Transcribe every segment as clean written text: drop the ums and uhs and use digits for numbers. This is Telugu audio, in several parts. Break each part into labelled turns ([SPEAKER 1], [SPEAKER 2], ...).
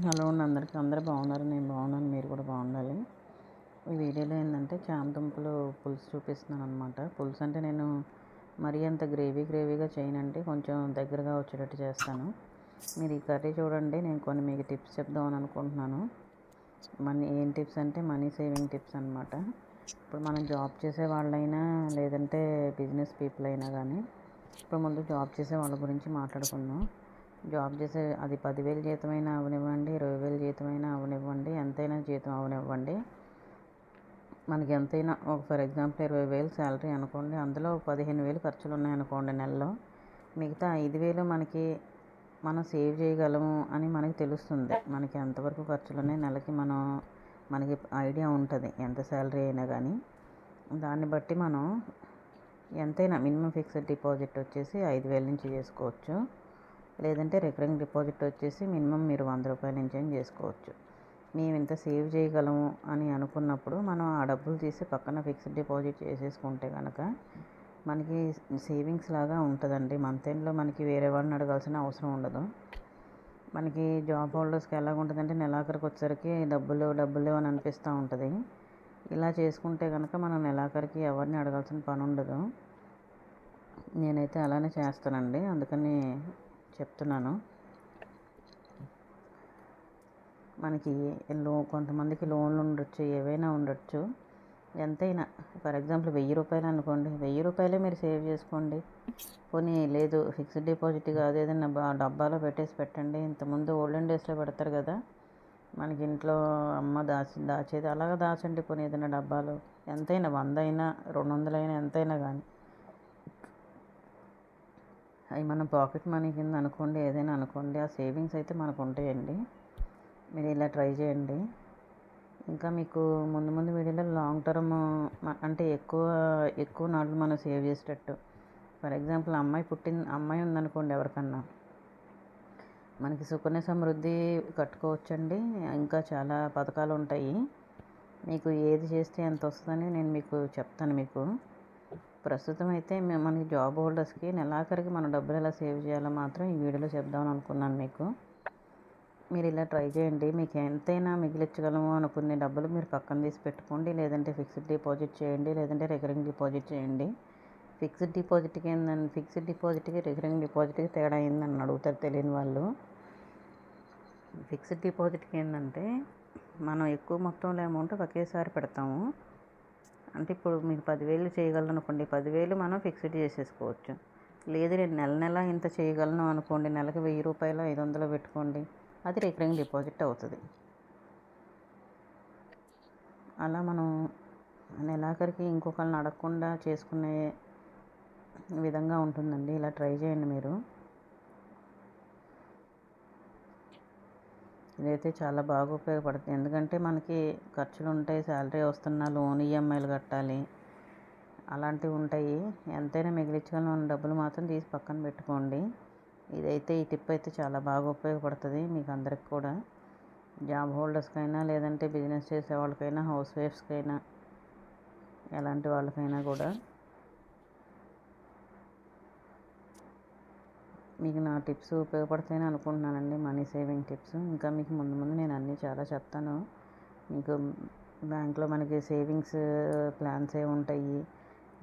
[SPEAKER 1] హలో అండి అందరికీ. అందరూ బాగున్నారు, నేను బాగున్నాను, మీరు కూడా బాగుండాలి. ఈ వీడియోలో ఏంటంటే చామదుంపలు పులుసు చూపిస్తున్నాను అనమాట. పులుసు అంటే నేను మరీ అంత గ్రేవీగా చేయనండి, కొంచెం దగ్గరగా వచ్చేటట్టు చేస్తాను. మీరు ఈ కర్రీ చూడండి, నేను కొన్ని మీకు టిప్స్ చెప్దామని అనుకుంటున్నాను. ఏం టిప్స్ అంటే మనీ సేవింగ్ టిప్స్ అనమాట. ఇప్పుడు మనం జాబ్ చేసే వాళ్ళైనా లేదంటే బిజినెస్ పీపుల్ అయినా కానీ, ఇప్పుడు ముందు జాబ్ చేసే వాళ్ళ గురించి మాట్లాడుకుందాం. జాబ్ చేసే అది 10,000 జీతమైనా అవనివ్వండి, 20,000 జీతమైనా అవనివ్వండి, ఎంతైనా జీతం అవనివ్వండి, మనకి ఎంతైనా ఫర్ ఎగ్జాంపుల్ 20,000 శాలరీ అనుకోండి, అందులో 15,000 ఖర్చులు ఉన్నాయనుకోండి నెలలో, మిగతా 5,000 మనం సేవ్ చేయగలము అని మనకి తెలుస్తుంది. మనకి ఎంతవరకు ఖర్చులు ఉన్నాయి నెలకి, మనకి ఐడియా ఉంటుంది ఎంత శాలరీ అయినా కానీ. దాన్ని బట్టి మనం ఎంతైనా మినిమం ఫిక్స్డ్ డిపాజిట్ వచ్చేసి 5,000 నుంచి చేసుకోవచ్చు, లేదంటే రికరింగ్ డిపాజిట్ వచ్చేసి మినిమం మీరు 100 రూపాయల నుంచి అయినా చేసుకోవచ్చు. మేము ఇంత సేవ్ చేయగలము అని అనుకున్నప్పుడు మనం ఆ డబ్బులు తీసి పక్కన ఫిక్స్డ్ డిపాజిట్ చేసేసుకుంటే కనుక మనకి సేవింగ్స్ లాగా ఉంటుందండి. మంత్ ఎండ్లో మనకి వేరే వాళ్ళని అడగాల్సిన అవసరం ఉండదు. మనకి జాబ్ హోల్డర్స్కి ఎలాగ ఉంటుందంటే నెలాఖరికి వచ్చేసరికి డబ్బులు అని అనిపిస్తూ ఉంటుంది. ఇలా చేసుకుంటే కనుక మనం నెలాఖరికి ఎవరిని అడగాల్సిన పని ఉండదు. నేనైతే అలానే చేస్తానండి, అందుకని చెప్తున్నాను. మనకి కొంతమందికి లోన్లు ఉండొచ్చు, ఏవైనా ఉండొచ్చు. ఎంతైనా ఫర్ ఎగ్జాంపుల్ 1,000 రూపాయలు అనుకోండి, 1,000 రూపాయలే మీరు సేవ్ చేసుకోండి. పోనీ లేదు ఫిక్స్డ్ డిపాజిట్ కాదు, ఏదైనా డబ్బాలో పెట్టండి. ఇంతకుముందు ఓల్డెన్ డేస్లో పెడతారు కదా, మనకి ఇంట్లో అమ్మ దాచేది అలాగా దాచండి. పోనీ ఏదైనా డబ్బాలో ఎంతైనా 100 అయినా 200 అయినా ఎంతైనా కానీ అవి మన పాకెట్ మనీ కింద అనుకోండి, ఏదైనా అనుకోండి, ఆ సేవింగ్స్ అయితే మనకు ఉంటాయండి. మీరు ఇలా ట్రై చేయండి. ఇంకా మీకు ముందు వీడియోలో లాంగ్ టర్మ్ అంటే ఎక్కువ నాళ్ళు మనం సేవ్ చేసేటట్టు, ఫర్ ఎగ్జాంపుల్ అమ్మాయి ఉందనుకోండి, ఎవరికన్నా మనకి సుకన్య సమృద్ధి కట్టుకోవచ్చండి. ఇంకా చాలా పథకాలు ఉంటాయి. మీకు ఏది చేస్తే ఎంత వస్తుందని నేను మీకు చెప్తాను. ప్రస్తుతం అయితే మనకి జాబ్ హోల్డర్స్కి నెలాఖరికి మన డబ్బులు ఎలా సేవ్ చేయాలో మాత్రం ఈ వీడియోలో చెప్దామని అనుకున్నాను మీకు. మీరు ఇలా ట్రై చేయండి. మీకు ఎంతైనా మిగిలించగలము అనుకునే డబ్బులు మీరు పక్కన తీసి పెట్టుకోండి, లేదంటే ఫిక్స్డ్ డిపాజిట్ చేయండి, లేదంటే రికరింగ్ డిపాజిట్ చేయండి. ఫిక్స్డ్ డిపాజిట్కి రికరింగ్ డిపాజిట్కి తేడా ఏందని అడుగుతారు తెలియని వాళ్ళు. ఫిక్స్డ్ డిపాజిట్కి ఏంటంటే మనం ఎక్కువ మొత్తంలో అమౌంట్ ఒకేసారి పెడతాము. అంటే ఇప్పుడు మీకు 10,000 చేయగలను అనుకోండి, 10,000 మనం ఫిక్స్డ్ చేసేసుకోవచ్చు. లేదు నేను నెల ఇంత చేయగలను అనుకోండి, నెలకు 1,000 రూపాయలు 500 పెట్టుకోండి, అది రికరింగ్ డిపాజిట్ అవుతుంది. అలా మనం నెలాఖరికి ఇంకొకరిని అడగకుండా చేసుకునే విధంగా ఉంటుందండి. ఇలా ట్రై చేయండి మీరు. ఇదైతే చాలా బాగా ఉపయోగపడుతుంది. ఎందుకంటే మనకి ఖర్చులు ఉంటాయి, శాలరీ వస్తున్నా లోన్ ఈఎంఐలు కట్టాలి, అలాంటివి ఉంటాయి. ఎంతైనా మిగిలించగలం డబ్బులు మాత్రం తీసి పక్కన పెట్టుకోండి. ఈ టిప్ అయితే చాలా బాగా ఉపయోగపడుతుంది మీకు అందరికి కూడా. జాబ్ హోల్డర్స్కైనా, లేదంటే బిజినెస్ చేసే వాళ్ళకైనా, హౌస్ వైఫ్స్కైనా, ఎలాంటి వాళ్ళకైనా కూడా మీకు నా టిప్స్ ఉపయోగపడతాయని అనుకుంటున్నానండి, మనీ సేవింగ్ టిప్స్. ఇంకా మీకు ముందు నేను అన్నీ చాలా చెప్తాను. మీకు బ్యాంక్లో మనకి సేవింగ్స్ ప్లాన్స్ ఉంటాయి,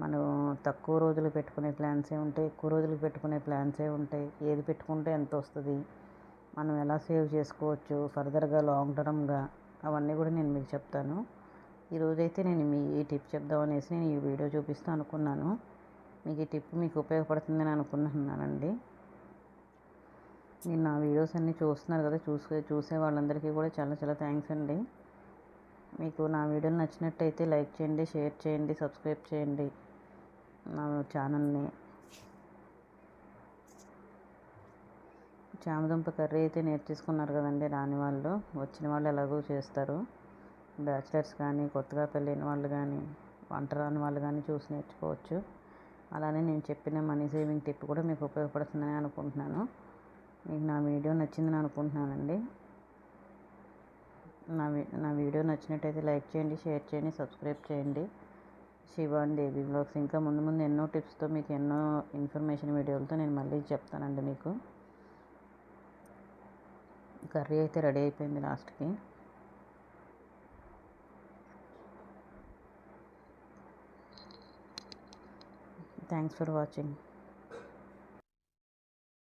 [SPEAKER 1] మనం తక్కువ రోజులు పెట్టుకునే ప్లాన్సే ఉంటాయి, ఎక్కువ రోజులు పెట్టుకునే ప్లాన్సే ఉంటాయి. ఏది పెట్టుకుంటే ఎంత వస్తుంది, మనం ఎలా సేవ్ చేసుకోవచ్చు ఫర్దర్గా లాంగ్ టర్మ్గా, అవన్నీ కూడా నేను మీకు చెప్తాను. ఈరోజైతే నేను ఈ టిప్ చెప్దామనేసి నేను ఈ వీడియో చూపిస్తూ అనుకున్నాను. మీకు ఈ టిప్ మీకు ఉపయోగపడుతుందని అనుకుంటున్నానండి. మీరు నా వీడియోస్ అన్నీ చూస్తున్నారు కదా, చూసే వాళ్ళందరికీ కూడా చాలా చాలా థ్యాంక్స్ అండి. మీకు నా వీడియోలు నచ్చినట్టయితే లైక్ చేయండి, షేర్ చేయండి, సబ్స్క్రైబ్ చేయండి నా ఛానల్ని. చామదుంప కర్రీ అయితే నేర్చేసుకున్నారు కదండి, రాని వాళ్ళు, వచ్చిన వాళ్ళు ఎలాగో చేస్తారు. బ్యాచిలర్స్ కానీ, కొత్తగా పెళ్ళైన వాళ్ళు కానీ, వంట రాని వాళ్ళు కానీ చూసి నేర్చుకోవచ్చు. అలానే నేను చెప్పిన మనీ సేవింగ్ టిప్ కూడా మీకు ఉపయోగపడుతుందని అనుకుంటున్నాను. మీకు నా వీడియో నచ్చిందని అనుకుంటున్నానండి. నా వీడియో నచ్చినట్టయితే లైక్ చేయండి, షేర్ చేయండి, సబ్స్క్రైబ్ చేయండి. శివాని దేవి బ్లాగ్స్. ఇంకా ముందు ఎన్నో టిప్స్తో, మీకు ఎన్నో ఇన్ఫర్మేషన్ వీడియోలతో నేను మళ్ళీ చెప్తానండి మీకు. కర్రీ అయితే రెడీ అయిపోయింది లాస్ట్కి. Thanks for watching.